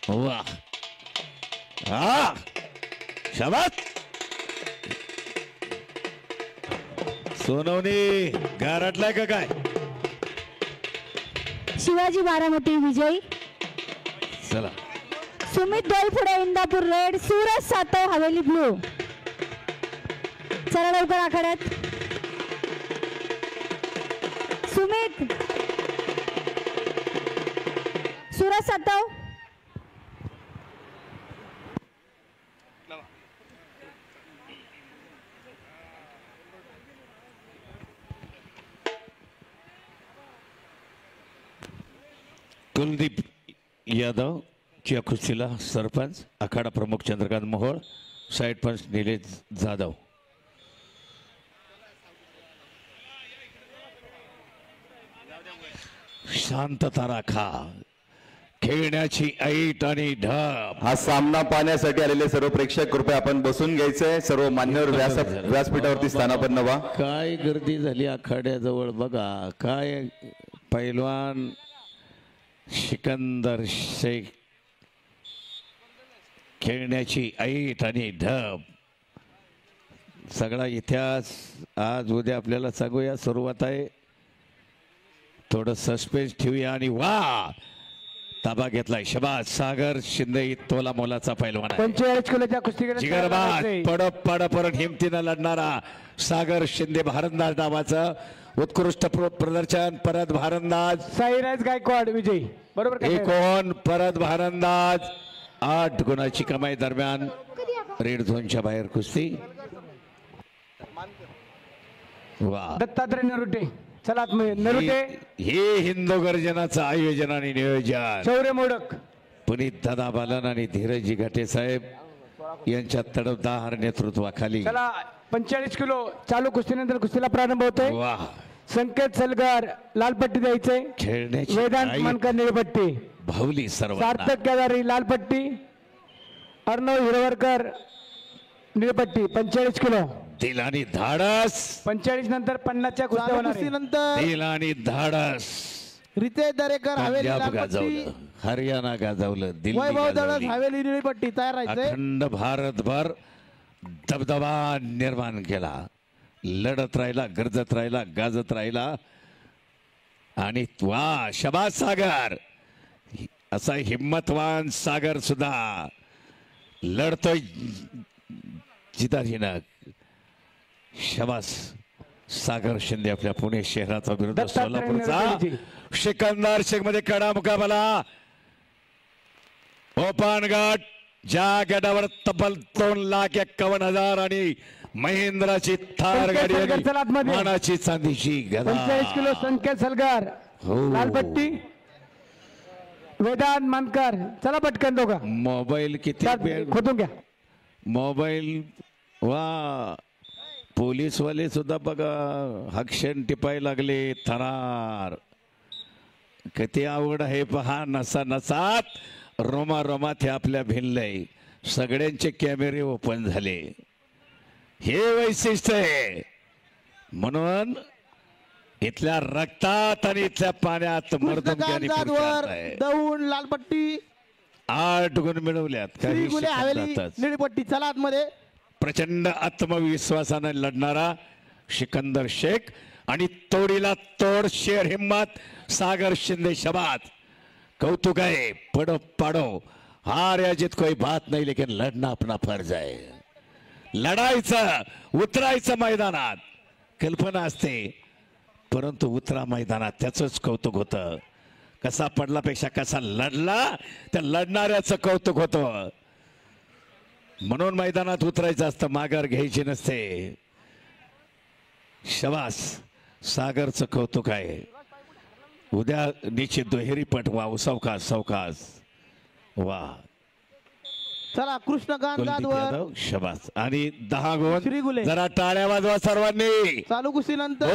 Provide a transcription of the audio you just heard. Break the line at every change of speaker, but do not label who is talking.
वाह हा शाबास सोनवणी गारटलाय का काय
शिवाजी बारामती विजयी
चला
सुमित दोलफुडे इंदापूर रेड सूरज सातव हवेली ब्लू चला लवकर आखाड्यात सुमित सूरज सातव
कुलदीप यादव च्या कुस्तीला सरपंच अखाडा प्रमुख चंद्रकांत मोहोळ साइड पंच निलेश जाधव शांतता राखा खेळण्याची ऐट आणि ढब
हा सामना पाहण्यासाठी आलेले सर्व प्रेक्षक कृपया आपण बसून घ्यायचंय सर्व मान्यवर व्यासपीठावरती स्थानापन्न व्हा
काय गर्दी झाली आखाड्याजवळ बघा काय पैलवान सिकंदर शेख खेळण्याची ऐट आणि ढब सगळा इतिहास आज उद्या आपल्याला सांगूया सुरुवात आहे थोडं सस्पेन्स ठेवूया आणि वा ताबा घेतलाय शबाज सागर शिंदे तोला मोलाचा पैलवान आहे
45 किलोच्या कुस्ती
जिगरबाज पडत हिमतीनं लढणारा सागर शिंदे भारंदाज नावाचं उत्कृष्ट प्रदर्शन परत भारंदाज
साईराज गायकवाड विजयी बरोबर का?
एकूण परत भारंदाज 8 गुणाची कमाई दरम्यान रेड झोनच्या बाहेर कुस्ती वा
दत्तात्रय नरुटे चला नरुटे
हे हिंदू गर्जनाचं आयोजन आणि नियोजन
शौर्य मोडक
पुनीत दादा बालन आणि धीरजी घाटे साहेब यांच्या तडफदार नेतृत्वाखाली
चला 45 किलो चालू कुस्तीनंतर कुस्तीला प्रारंभ होतोय
वा
संकेत सलगार लालपट्टी द्यायचे
खेळण्याची
वेदांत मानकर निळपट्टी
भावली सर्व
सार्थक केदारी लालपट्टी अर्णव हिरवरकर निळपट्टी 45 किलो
दिल आणि धाडस
45 नंतर 50 च्या कुस्त्या होणार आहे.
नंतर
दिल आणि धाडस
रितेश दरेकर हवेली
पंजाब
लालपट्टी
गाजवलं हरियाणा गाजवलं दिल्ली
वैभव दळस
गाजवली
हवेली निळीपट्टी तयार राहायचंय
अखंड भारतभर दबदबा निर्माण केला लढत राहिला गरजत राहिला गाजत राहिला आणि वा शबाज सागर असा हिम्मतवान सागर सुद्धा लढतोय जिताजीनं शबाज सागर शिंदे आपल्या पुणे शहराचा विरुद्ध सोलापूरचा सिकंदर शेख मध्ये कडा मुकाबला ओपन गट ज्या गटावर तब्बल 2,51,000 आणि महिंद्राची थार गाडी आणि मानाची चांदीची गदा
45 किलो संकेत सलगार
हो.
लालपट्टी वेदांत मानकर चला पटकन दोघा
मोबाईल किती वेळ
खोदून घ्या
मोबाईल वा पोलीसवाले सुद्धा बघा हक्षण टिपाय लागले थरार किती आवड आहे पहा नसा नसात रोमा रोमात हे आपल्या भिनलंय सगळ्यांचे कॅमेरे ओपन झाले हे वैशिष्ट्य आहे म्हणून इथल्या रक्तात आणि इथल्या पाण्यात मर्दुमक्याने
दौंड लालपट्टी
8 गुण मिळवल्यात काही
गुले हवेली
सेकंदातच.
निळीपट्टी चला आतमध्ये
प्रचंड आत्मविश्वासाने लढणारा सिकंदर शेख आणि तोडीला तोड शेर हिम्मत सागर शिंदे शबाद कौतुक आहे पडो पाडो हार या जीत कोई बात नहीं लेकिन लढना अपना फर्ज आहे लढायचं उतरायचं मैदानात कल्पना असते परंतु उतरा मैदानात त्याचंच कौतुक होतं कसा पडलापेक्षा कसा लढला त्या लढणाऱ्याचं कौतुक होतं म्हणून मैदानात उतरायचं असतं माघार घ्यायची नसते शबास सागरचं कौतुक आहे उद्या निश्चित दुहेरी पट वा सावकाश सावकाश वा
चला कृष्णकांत गादवर
शबास आणि 10
श्री
गुण
गुले.
जरा टाळ्या वाजवा सर्वांनी
चालू कुस्तीनंतर